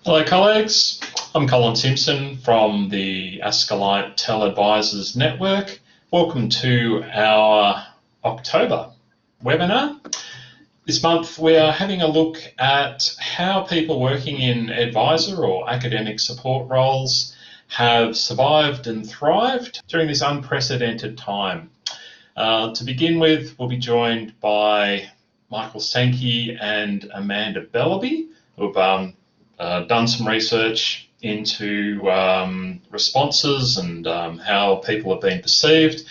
Hello colleagues, I'm Colin Simpson from the ASCILITE TELedvisors network. Welcome to our October webinar. This month we are having a look at how people working in advisor or academic support roles have survived and thrived during this unprecedented time. To begin with, we'll be joined by Michael Sankey and Amanda Bellaby, who've done some research into responses and how people have been perceived.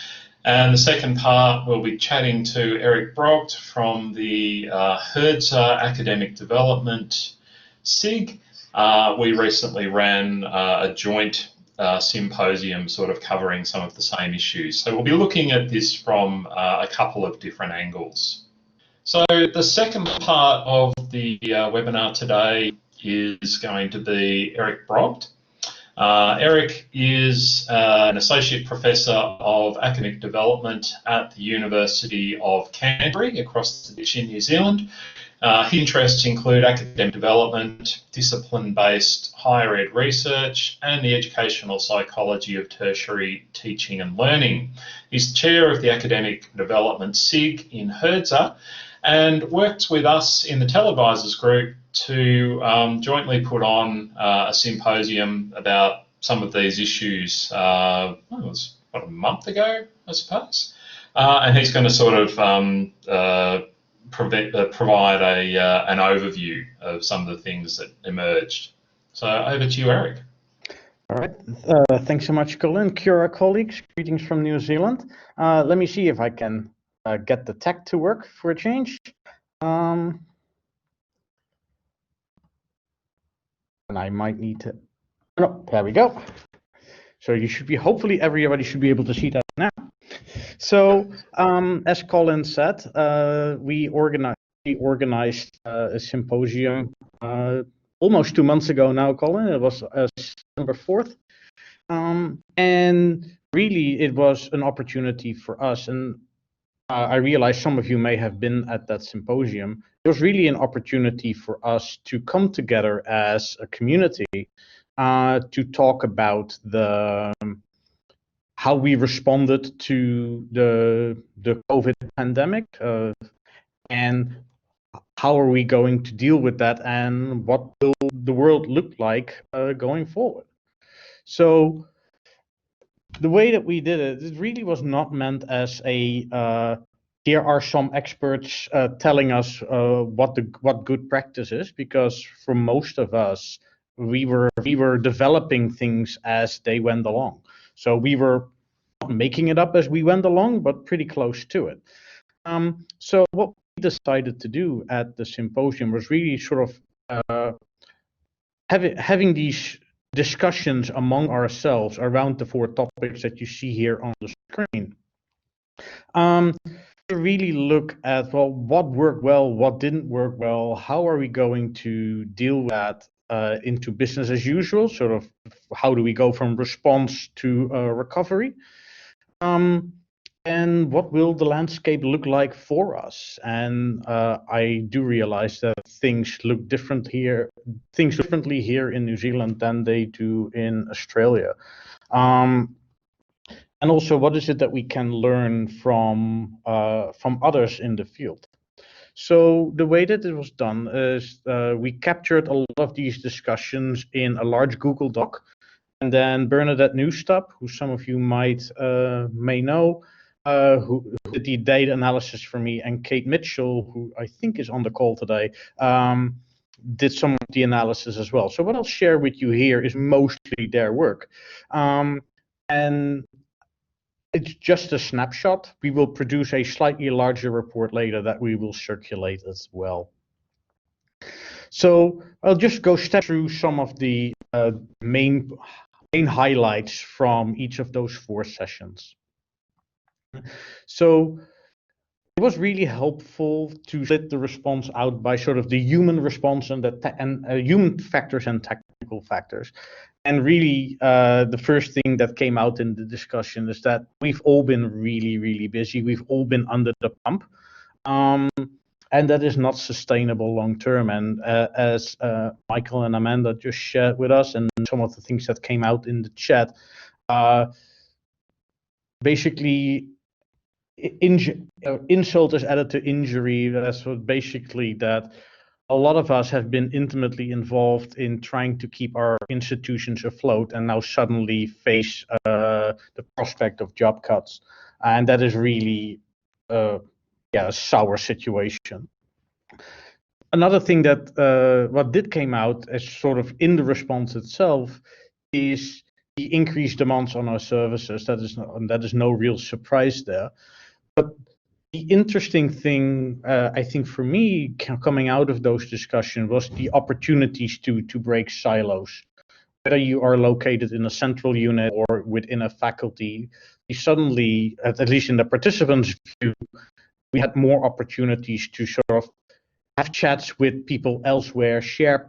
And the second part, we'll be chatting to Erik Brogt from the HERDSA Academic Development SIG. We recently ran a joint symposium sort of covering some of the same issues. So we'll be looking at this from a couple of different angles. So the second part of the webinar today is going to be Erik Brogt. Erik is an Associate Professor of Academic Development at the University of Canterbury across the ditch in New Zealand. His interests include academic development, discipline-based higher ed research, and the educational psychology of tertiary teaching and learning. He's Chair of the Academic Development SIG in HERDSA and worked with us in the TELedvisors group to jointly put on a symposium about some of these issues. It was about a month ago, I suppose. And he's going to sort of provide an overview of some of the things that emerged. So over to you, Erik. All right, thanks so much, Colin. Kia ora, colleagues. Greetings from New Zealand. Let me see if I can get the tech to work for a change. And I might need to, oh, there we go. So you should be, hopefully everybody should be able to see that now. So as Colin said, we organized a symposium almost 2 months ago now, Colin. It was September 4th. And really it was an opportunity for us. And I realize some of you may have been at that symposium. It was really an opportunity for us to come together as a community to talk about how we responded to the COVID pandemic and how are we going to deal with that and what will the world look like going forward. So the way that we did it, it really was not meant as a here are some experts telling us what good practice is, because for most of us, we were developing things as they went along. So we were not making it up as we went along, but pretty close to it. So what we decided to do at the symposium was really sort of having these discussions among ourselves around the 4 topics that you see here on the screen. To really look at, well, what worked well, what didn't work well, how are we going to deal with that into business as usual, sort of how do we go from response to recovery, and what will the landscape look like for us. And I do realize that things look differently here in New Zealand than they do in Australia. And also, what is it that we can learn from others in the field? So the way that it was done is we captured a lot of these discussions in a large Google Doc, and then Bernadette Newstub, who some of you may know, who did the data analysis for me, and Kate Mitchell, who I think is on the call today, did some of the analysis as well. So what I'll share with you here is mostly their work. And it's just a snapshot. We will produce a slightly larger report later that we will circulate as well. So I'll just go step through some of the main highlights from each of those 4 sessions. So it was really helpful to split the response out by sort of the human response and human factors and technical factors. And really, the first thing that came out in the discussion is that we've all been really, really busy. We've all been under the pump. and that is not sustainable long term. And as Michael and Amanda just shared with us, and some of the things that came out in the chat, basically insult is added to injury. That's what basically that a lot of us have been intimately involved in trying to keep our institutions afloat, and now suddenly face the prospect of job cuts, and that is really a sour situation. Another thing that what did came out as sort of in the response itself is the increased demands on our services. That is no real surprise there. But the interesting thing, I think, for me, coming out of those discussions was the opportunities to break silos. Whether you are located in a central unit or within a faculty, you suddenly, at least in the participants' view, we had more opportunities to sort of have chats with people elsewhere, share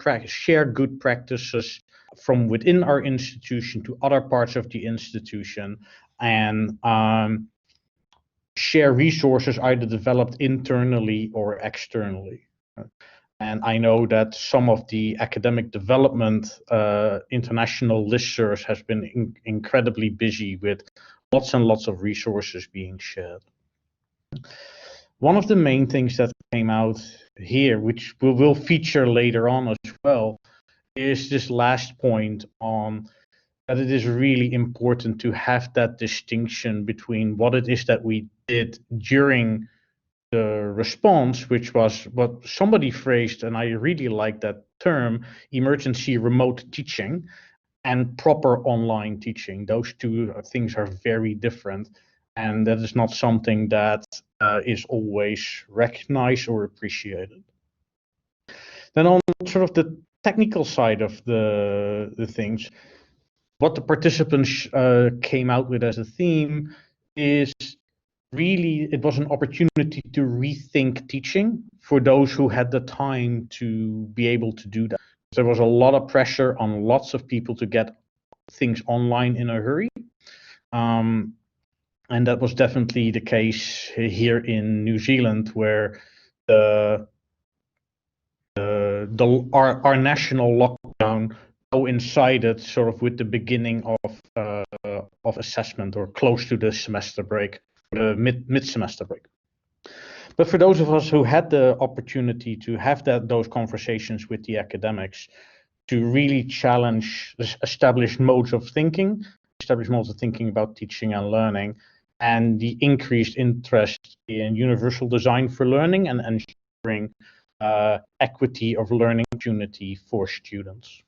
good practices from within our institution to other parts of the institution, and share resources either developed internally or externally. And I know that some of the academic development international listservs has been incredibly busy with lots and lots of resources being shared. One of the main things that came out here, which will feature later on as well, is this last point on that it is really important to have that distinction between what it is that we did during the response, which was what somebody phrased, and I really like that term, emergency remote teaching, and proper online teaching. Those two things are very different, and that is not something that is always recognized or appreciated. Then on sort of the technical side of the things, what the participants came out with as a theme is really, it was an opportunity to rethink teaching for those who had the time to be able to do that. There was a lot of pressure on lots of people to get things online in a hurry. And that was definitely the case here in New Zealand, where our national lockdown coincided sort of with the beginning of assessment, or close to the semester break, the mid-semester break. But for those of us who had the opportunity to have those conversations with the academics, to really challenge established modes of thinking about teaching and learning, and the increased interest in universal design for learning and ensuring equity of learning opportunity for students.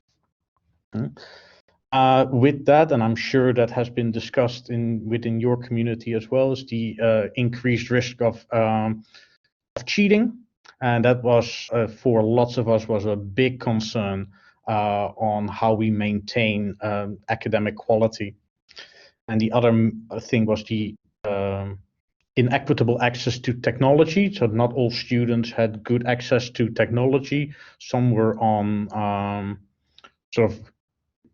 With that, and I'm sure that has been discussed within your community as well, is the increased risk of cheating, and that was for lots of us was a big concern on how we maintain academic quality. And the other thing was the inequitable access to technology. So not all students had good access to technology. Some were on sort of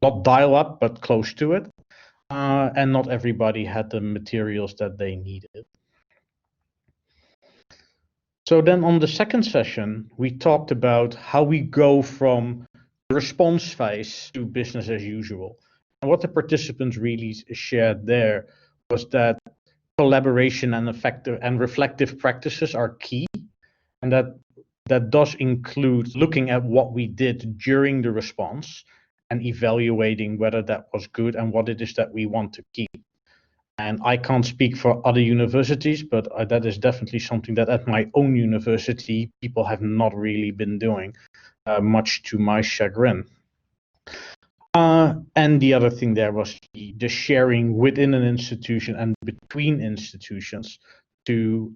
not dial-up, but close to it. And not everybody had the materials that they needed. So then on the second session, we talked about how we go from the response phase to business as usual. And what the participants really shared there was that collaboration and effective and reflective practices are key, and that does include looking at what we did during the response and evaluating whether that was good and what it is that we want to keep. And I can't speak for other universities, but that is definitely something that at my own university, people have not really been doing, much to my chagrin. And the other thing there was the sharing within an institution and between institutions to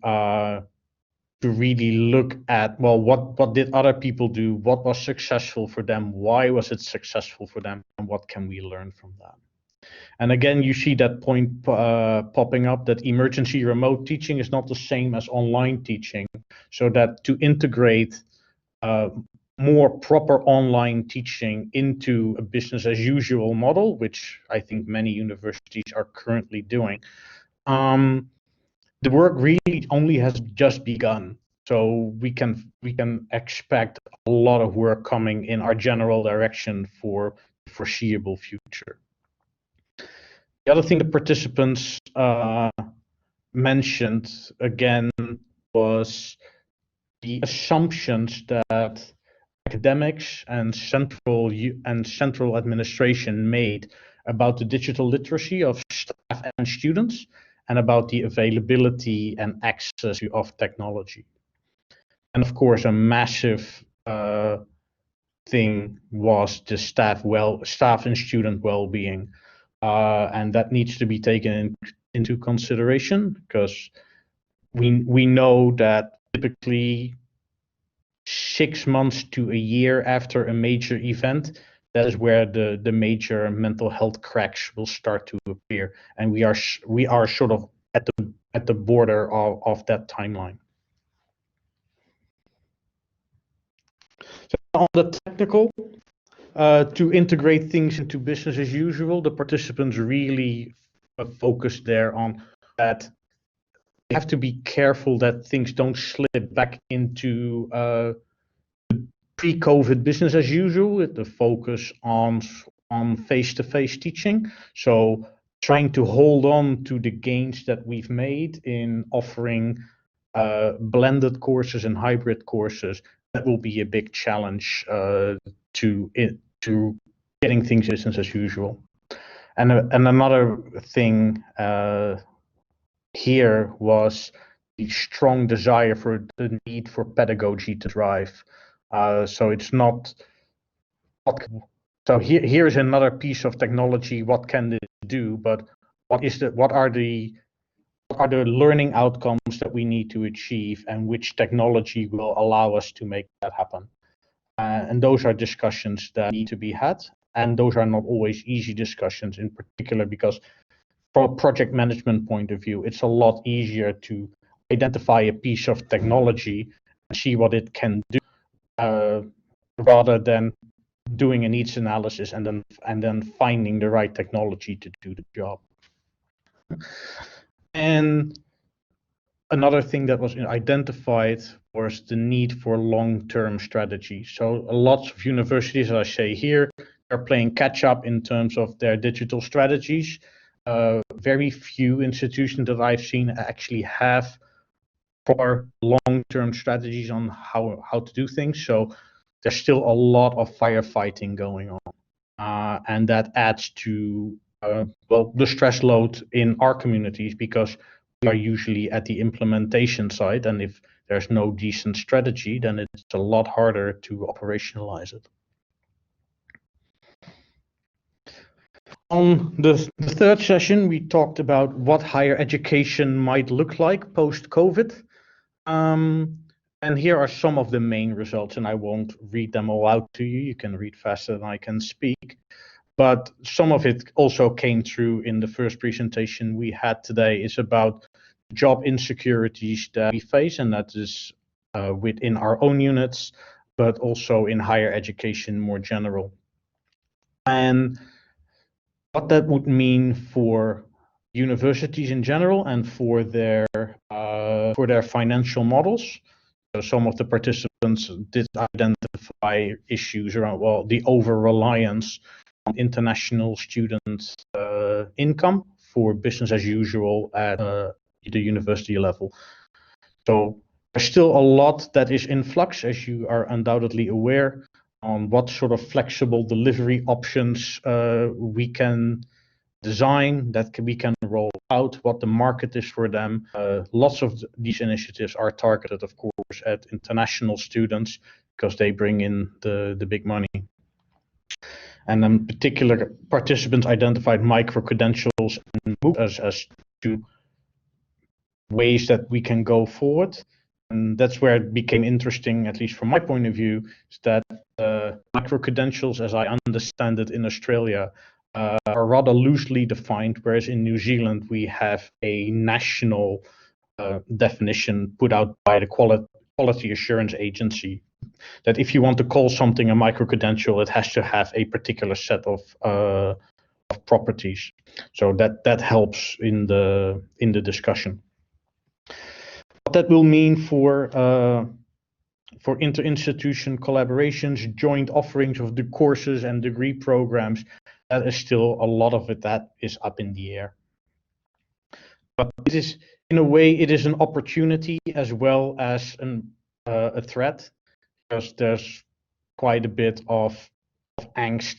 really look at, well, what did other people do? What was successful for them? Why was it successful for them? And what can we learn from that? And again, you see that point popping up, that emergency remote teaching is not the same as online teaching. So that to integrate more proper online teaching into a business as usual model, which I think many universities are currently doing, the work really only has just begun. So we can expect a lot of work coming in our general direction for the foreseeable future. The other thing the participants mentioned again was the assumptions that academics and central administration made about the digital literacy of staff and students, and about the availability and access of technology. And of course, a massive thing was the staff and student well-being, and that needs to be taken into consideration, because we know that typically 6 months to a year after a major event, that is where the major mental health cracks will start to appear, and we are sort of at the border of that timeline. So on the technical, to integrate things into business as usual, the participants really focused there on that. You have to be careful that things don't slip back into pre-COVID business as usual, with the focus on face-to-face teaching. So trying to hold on to the gains that we've made in offering blended courses and hybrid courses, that will be a big challenge to getting things business as usual. And another thing here was the strong desire for the need for pedagogy to drive. So it's not. So here's another piece of technology. What can it do? But what are the learning outcomes that we need to achieve, and which technology will allow us to make that happen? And those are discussions that need to be had, and those are not always easy discussions, in particular because from a project management point of view, it's a lot easier to identify a piece of technology and see what it can do, rather than doing a needs analysis and then finding the right technology to do the job. And another thing that was identified was the need for long-term strategy. So lots of universities, as I say here, are playing catch-up in terms of their digital strategies. Very few institutions that I've seen actually have proper long-term strategies on how to do things. So there's still a lot of firefighting going on, and that adds to the stress load in our communities, because we are usually at the implementation side, and if there's no decent strategy, then it's a lot harder to operationalize it. On the third session, we talked about what higher education might look like post-COVID. And here are some of the main results, and I won't read them all out to you. You can read faster than I can speak. But some of it also came through in the first presentation we had today. It's about job insecurities that we face, and that is within our own units, but also in higher education more general. And what that would mean for universities in general and for their financial models. So some of the participants did identify issues around, well, the over-reliance on international student income for business as usual at the university level. So there's still a lot that is in flux, as you are undoubtedly aware, on what sort of flexible delivery options we can design, that we can roll out, what the market is for them. Lots of these initiatives are targeted, of course, at international students, because they bring in the big money. And then particular participants identified micro-credentials and MOOC as two ways that we can go forward. And that's where it became interesting, at least from my point of view, is that micro-credentials, as I understand it in Australia, are rather loosely defined, whereas in New Zealand we have a national definition put out by the Quality Assurance Agency, that if you want to call something a micro-credential, it has to have a particular set of properties. So that helps in the discussion. What that will mean for inter-institution collaborations, joint offerings of the courses and degree programs, that is still a lot of it that is up in the air. But it is, in a way, it is an opportunity as well as a threat, because there's quite a bit of angst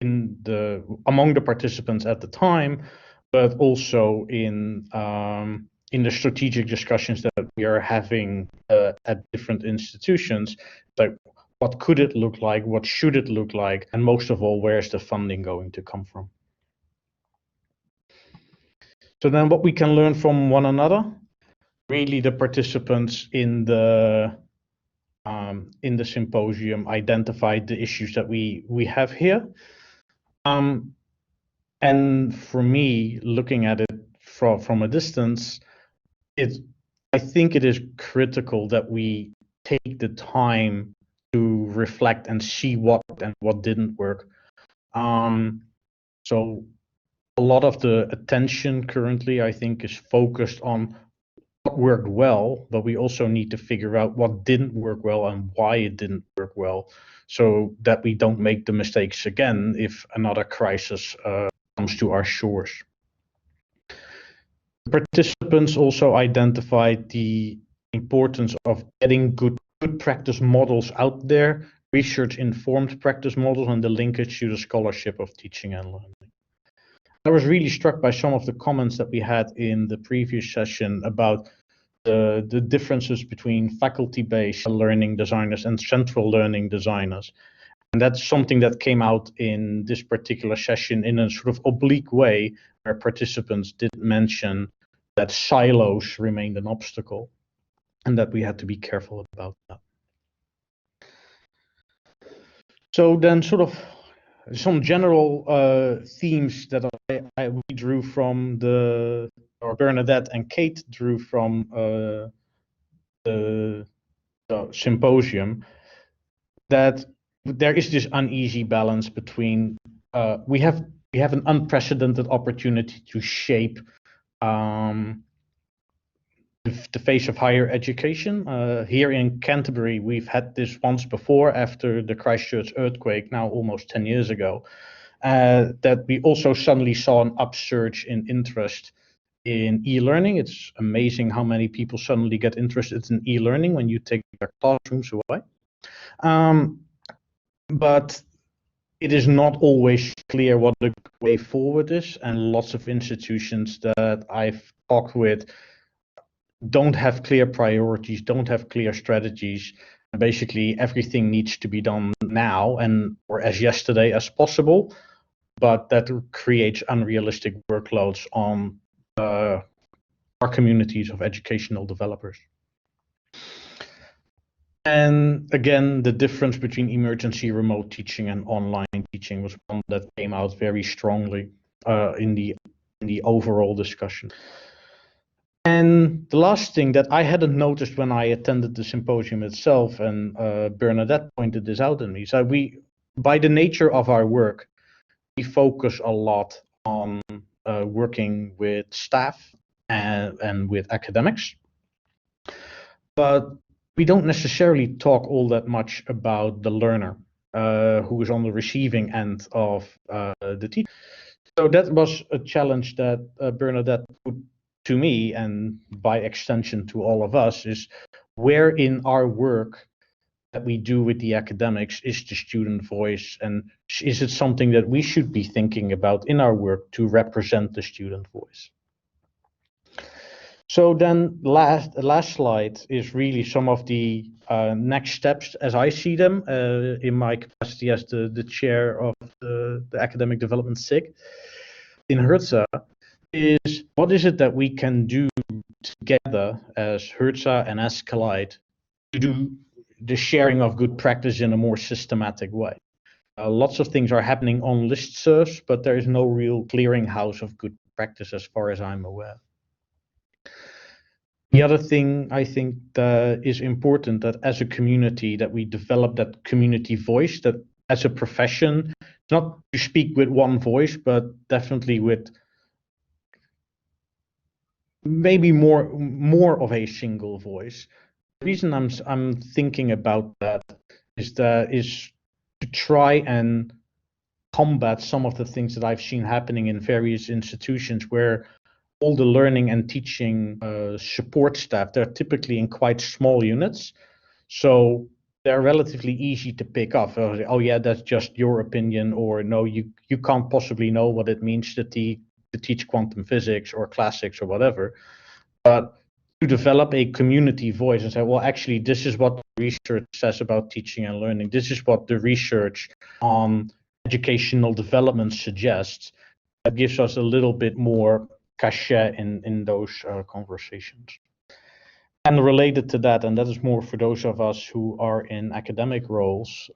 among the participants at the time, but also in the strategic discussions that we are having at different institutions. Like, what could it look like? What should it look like? And most of all, where's the funding going to come from? So then what we can learn from one another, really the participants in the symposium identified the issues that we have here. And for me, looking at it from a distance, I think it is critical that we take the time to reflect and see what and what didn't work. So a lot of the attention currently, I think, is focused on what worked well, but we also need to figure out what didn't work well and why it didn't work well, so that we don't make the mistakes again if another crisis comes to our shores. Participants also identified the importance of getting good practice models out there, research-informed practice models, and the linkage to the scholarship of teaching and learning. I was really struck by some of the comments that we had in the previous session about the differences between faculty-based learning designers and central learning designers. And that's something that came out in this particular session in a sort of oblique way, where participants did mention that silos remained an obstacle and that we had to be careful about that. So then sort of some general themes that we drew from or Bernadette and Kate drew from the symposium, that there is this uneasy balance between we have an unprecedented opportunity to shape the face of higher education. Here in Canterbury, we've had this once before after the Christchurch earthquake, now almost 10 years ago, that we also suddenly saw an upsurge in interest in e-learning. It's amazing how many people suddenly get interested in e-learning when you take their classrooms away. But it is not always clear what the way forward is, and lots of institutions that I've talked with don't have clear priorities, don't have clear strategies. Basically, everything needs to be done now or as yesterday as possible, but that creates unrealistic workloads on our communities of educational developers. And again, the difference between emergency remote teaching and online teaching was one that came out very strongly in the overall discussion. And the last thing that I hadn't noticed when I attended the symposium itself, and Bernadette pointed this out in me, so by the nature of our work, we focus a lot on working with staff and with academics, but we don't necessarily talk all that much about the learner who is on the receiving end of the teaching. So that was a challenge that Bernadette put to me, and by extension to all of us, is where in our work that we do with the academics is the student voice, and is it something that we should be thinking about in our work to represent the student voice? So then the last slide is really some of the next steps as I see them in my capacity as the chair of the Academic Development SIG in HERDSA, is what is it that we can do together as HERDSA and ASCILITE to do the sharing of good practice in a more systematic way. Lots of things are happening on listservs, but there is no real clearinghouse of good practice as far as I'm aware. The other thing I think that is important, that as a community that we develop that community voice, that as a profession, not to speak with one voice, but definitely with maybe more of a single voice. The reason I'm thinking about that is to try and combat some of the things that I've seen happening in various institutions where all the learning and teaching support staff, they're typically in quite small units. So they're relatively easy to pick up. Oh yeah, that's just your opinion, or no, you can't possibly know what it means to teach quantum physics or classics or whatever. But to develop a community voice and say, well, actually, this is what the research says about teaching and learning. This is what the research on educational development suggests. That gives us a little bit more cachet in those conversations. And related to that, and that is more for those of us who are in academic roles,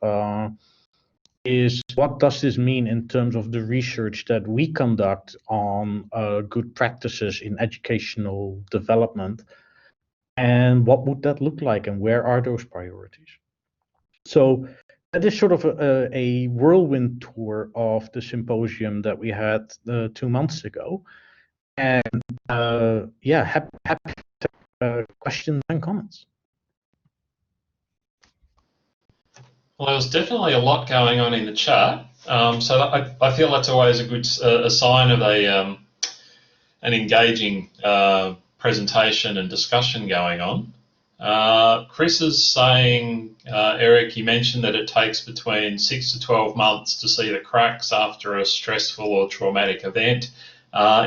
is what does this mean in terms of the research that we conduct on good practices in educational development, and what would that look like, and where are those priorities? So that is sort of a whirlwind tour of the symposium that we had 2 months ago. And yeah, happy to take questions and comments. Well, there's definitely a lot going on in the chat, so I feel that's always a good a sign of an engaging presentation and discussion going on. Chris is saying, Erik, you mentioned that it takes between 6 to 12 months to see the cracks after a stressful or traumatic event.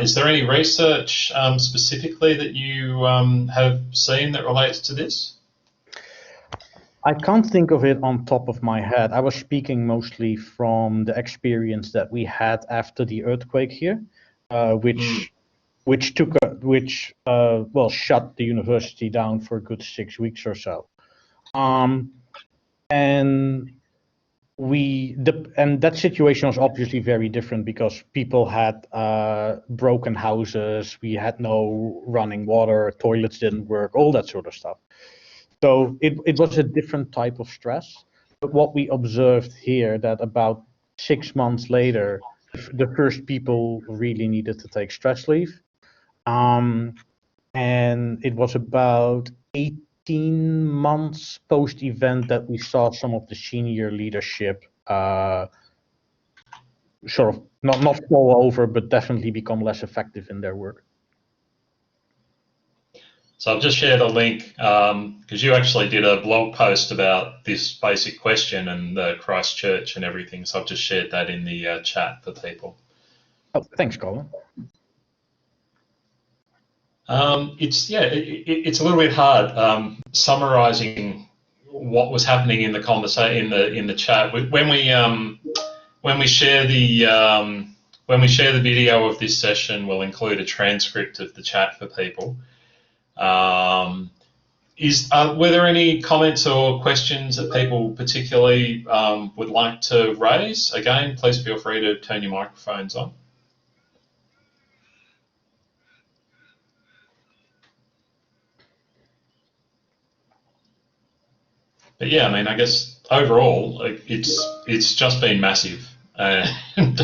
Is there any research specifically that you have seen that relates to this? I can't think of it on top of my head. I was speaking mostly from the experience that we had after the earthquake here, which shut the university down for a good 6 weeks or so. And that situation was obviously very different because people had broken houses, we had no running water, toilets didn't work, all that sort of stuff. So it was a different type of stress. But what we observed here, that about 6 months later, the first people really needed to take stress leave. And it was about 18 months post-event that we saw some of the senior leadership sort of not fall over, but definitely become less effective in their work. So I've just shared a link because you actually did a blog post about this basic question and the Christchurch and everything. So I've just shared that in the chat for people. Oh, thanks, Colin. It's a little bit hard summarising what was happening in the conversation in the chat when we share the video of this session. We'll include a transcript of the chat for people. Were there any comments or questions that people particularly would like to raise? Again, please feel free to turn your microphones on. But yeah, I mean, I guess overall, it's just been massive, and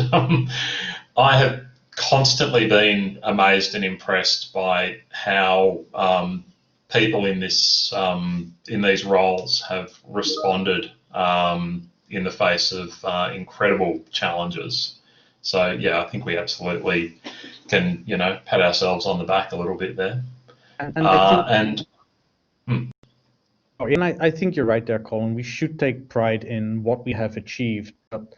I have constantly been amazed and impressed by how people in these roles have responded in the face of incredible challenges. So yeah, I think we absolutely can, pat ourselves on the back a little bit there. I think you're right there, Colin. We should take pride in what we have achieved, but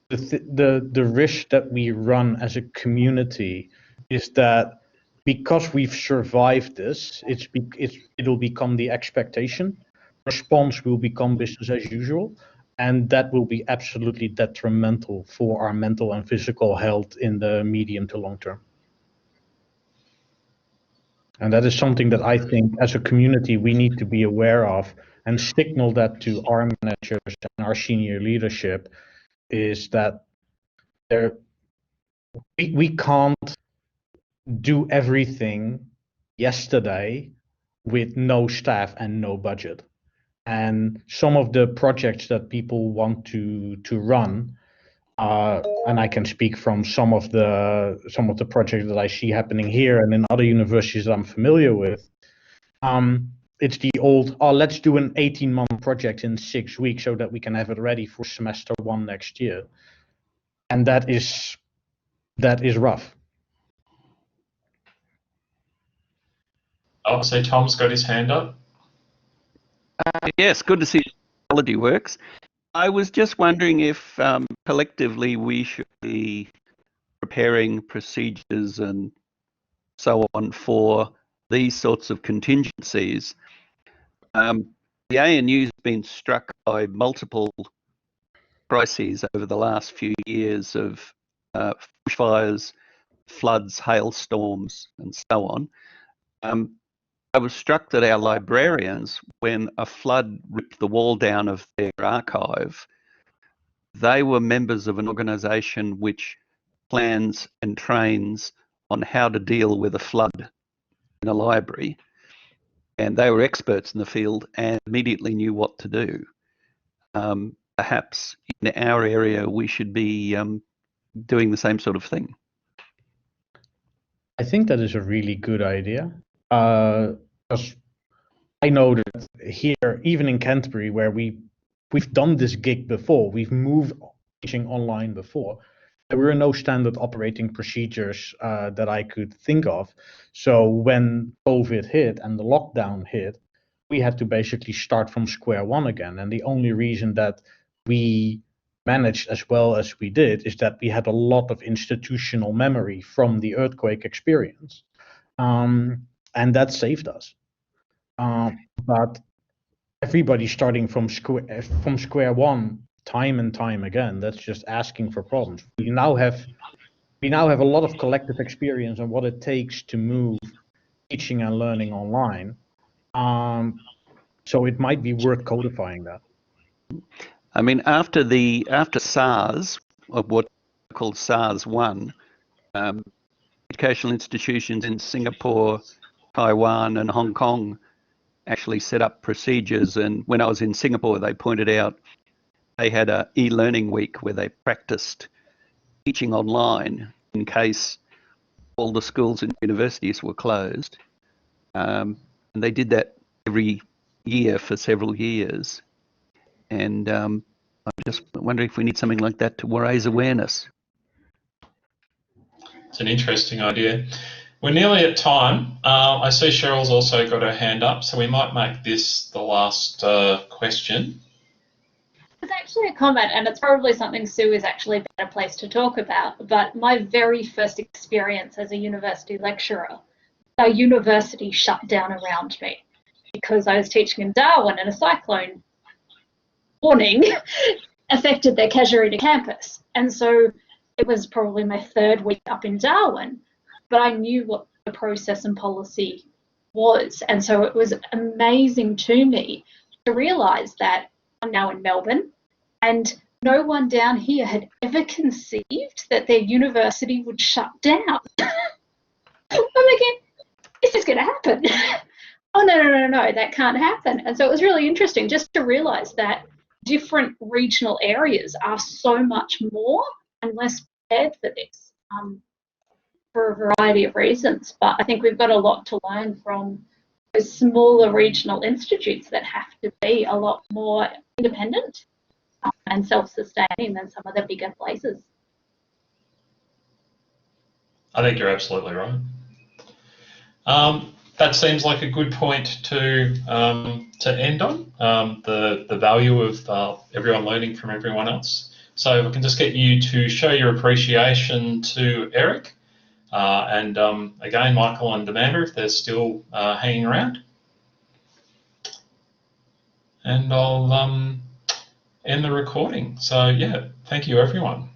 the risk that we run as a community is that because we've survived this, it'll become the expectation. Response will become business as usual, and that will be absolutely detrimental for our mental and physical health in the medium to long term. And that is something that I think as a community we need to be aware of and signal that to our managers and our senior leadership, is that we can't do everything yesterday with no staff and no budget. And some of the projects that people want to run And I can speak from some of the projects that I see happening here and in other universities that I'm familiar with. It's the old, oh, let's do an 18-month project in 6 weeks so that we can have it ready for semester 1 next year. And that is rough. Oh, so Tom's got his hand up. Yes, good to see technology works. I was just wondering if collectively we should be preparing procedures and so on for these sorts of contingencies. The ANU's been struck by multiple crises over the last few years of bushfires, floods, hailstorms, and so on. I was struck that our librarians, when a flood ripped the wall down of their archive, they were members of an organisation which plans and trains on how to deal with a flood in a library. And they were experts in the field and immediately knew what to do. Perhaps in our area, we should be doing the same sort of thing. I think that is a really good idea. Because I know that here, even in Canterbury, where we've done this gig before, we've moved teaching online before, there were no standard operating procedures that I could think of. So when COVID hit and the lockdown hit, we had to basically start from square one again. And the only reason that we managed as well as we did is that we had a lot of institutional memory from the earthquake experience. And that saved us. But everybody starting from square one time and time again, that's just asking for problems. We now have a lot of collective experience on what it takes to move teaching and learning online. So it might be worth codifying that. I mean, after SARS, or what called SARS 1, educational institutions in Singapore, Taiwan, and Hong Kong actually set up procedures. And when I was in Singapore, they pointed out they had an e-learning week where they practiced teaching online in case all the schools and universities were closed. And they did that every year for several years. And I'm just wondering if we need something like that to raise awareness. It's an interesting idea. We're nearly at time. I see Cheryl's also got her hand up, so we might make this the last question. It's actually a comment, and it's probably something Sue is actually a better place to talk about, but my very first experience as a university lecturer, our university shut down around me because I was teaching in Darwin and a cyclone warning affected their Casuarina campus. And so it was probably my third week up in Darwin, but I knew what the process and policy was. And so it was amazing to me to realise that I'm now in Melbourne and no one down here had ever conceived that their university would shut down. I'm thinking, is this going to happen? Oh, no, that can't happen. And so it was really interesting just to realise that different regional areas are so much more and less prepared for this for a variety of reasons. But I think we've got a lot to learn from those smaller regional institutes that have to be a lot more independent and self-sustaining than some of the bigger places. I think you're absolutely right. That seems like a good point to end on, the value of everyone learning from everyone else. So if I can just get you to show your appreciation to Erik, and again, Michael and Amanda, if they're still hanging around. And I'll end the recording. So yeah, thank you everyone.